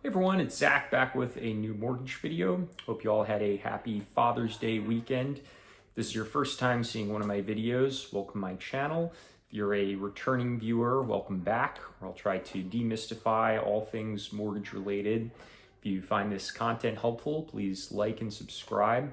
Hey everyone, it's Zach back with a new mortgage video. Hope you all had a happy Father's Day weekend. If this is your first time seeing one of my videos, welcome to my channel. If you're a returning viewer, welcome back, where I'll try to demystify all things mortgage related. If you find this content helpful, please like and subscribe.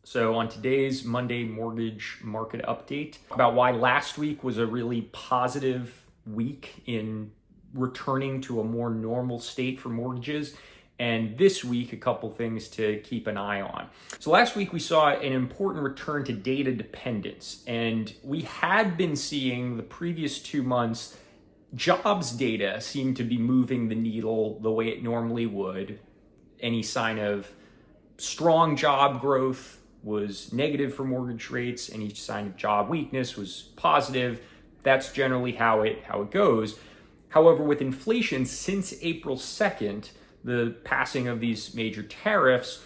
So on today's Monday mortgage market update, about why last week was a really positive week in returning to a more normal state for mortgages. And this week, a couple things to keep an eye on. So last week we saw an important return to data dependence. And we had been seeing the previous 2 months, jobs data seemed to be moving the needle the way it normally would. Any sign of strong job growth was negative for mortgage rates. Any sign of job weakness was positive. That's generally how it goes. However, with inflation since April 2nd, the passing of these major tariffs,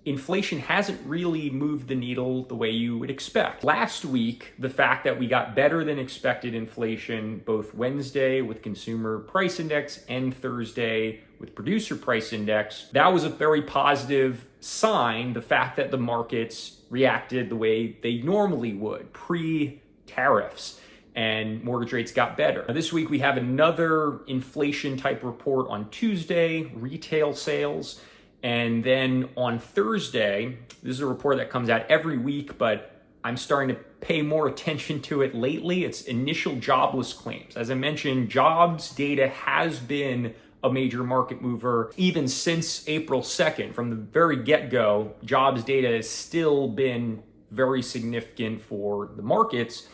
inflation hasn't really moved the needle the way you would expect. Last week, the fact that we got better than expected inflation both Wednesday with consumer price index and Thursday with producer price index, that was a very positive sign, the fact that the markets reacted the way they normally would pre-tariffs. And mortgage rates got better. This week we have another inflation type report on Tuesday, retail sales. And then on Thursday, this is a report that comes out every week, but I'm starting to pay more attention to it lately. It's initial jobless claims. As I mentioned, jobs data has been a major market mover even since April 2nd. From the very get-go, jobs data has still been very significant for the markets.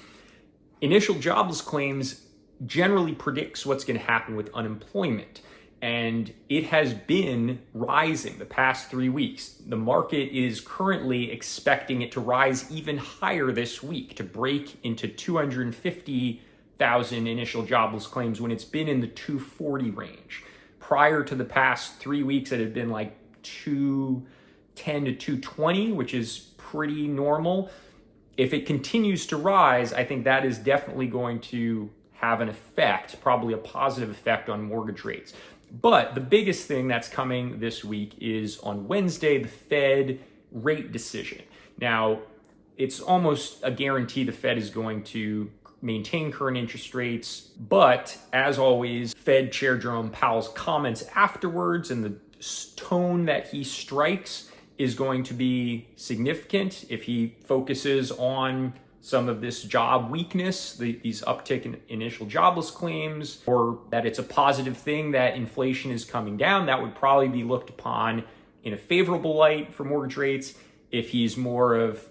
Initial jobless claims generally predicts what's going to happen with unemployment, and it has been rising the past 3 weeks. The market is currently expecting it to rise even higher this week, to break into 250,000 initial jobless claims when it's been in the 240 range. Prior to the past 3 weeks, it had been like 210 to 220, which is pretty normal. If it continues to rise, I think that is definitely going to have an effect, probably a positive effect on mortgage rates. But the biggest thing that's coming this week is on Wednesday, the Fed rate decision. Now, it's almost a guarantee the Fed is going to maintain current interest rates. But as always, Fed Chair Jerome Powell's comments afterwards and the tone that he strikes is going to be significant if he focuses on some of this job weakness, these uptick in initial jobless claims, or that it's a positive thing that inflation is coming down. That would probably be looked upon in a favorable light for mortgage rates. If he's more of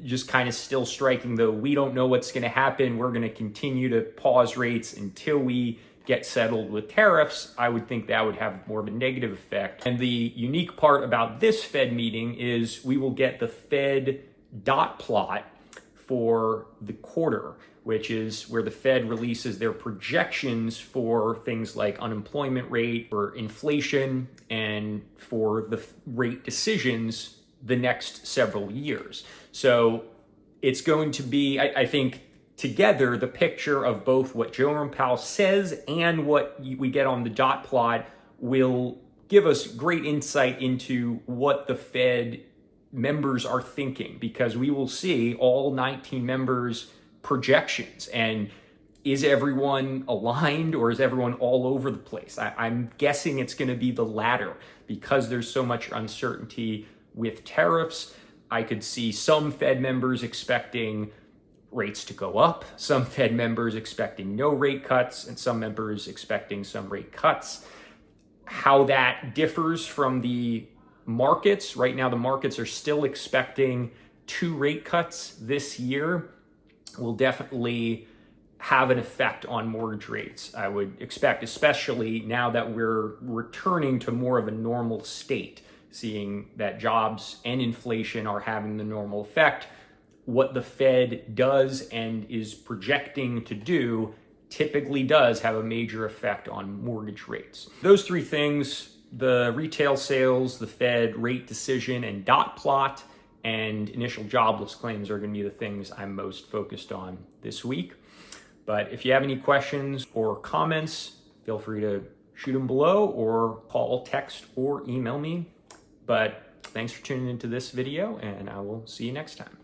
just kind of still striking the, we don't know what's going to happen, we're going to continue to pause rates until we get settled with tariffs, I would think that would have more of a negative effect. And the unique part about this Fed meeting is we will get the Fed dot plot for the quarter, which is where the Fed releases their projections for things like unemployment rate, for inflation, and for the rate decisions the next several years. So it's going to be, I think, together, the picture of both what Jerome Powell says and what we get on the dot plot will give us great insight into what the Fed members are thinking, because we will see all 19 members' projections. And is everyone aligned, or is everyone all over the place? I'm guessing it's going to be the latter, because there's so much uncertainty with tariffs. I could see some Fed members expecting rates to go up, some Fed members expecting no rate cuts, and some members expecting some rate cuts. How that differs from the markets, right now the markets are still expecting 2 rate cuts this year, will definitely have an effect on mortgage rates, I would expect, especially now that we're returning to more of a normal state, seeing that jobs and inflation are having the normal effect. What the Fed does and is projecting to do typically does have a major effect on mortgage rates. Those 3 things, the retail sales, the Fed rate decision and dot plot, and initial jobless claims, are going to be the things I'm most focused on this week. But if you have any questions or comments, feel free to shoot them below or call, text, or email me. But thanks for tuning into this video, and I will see you next time.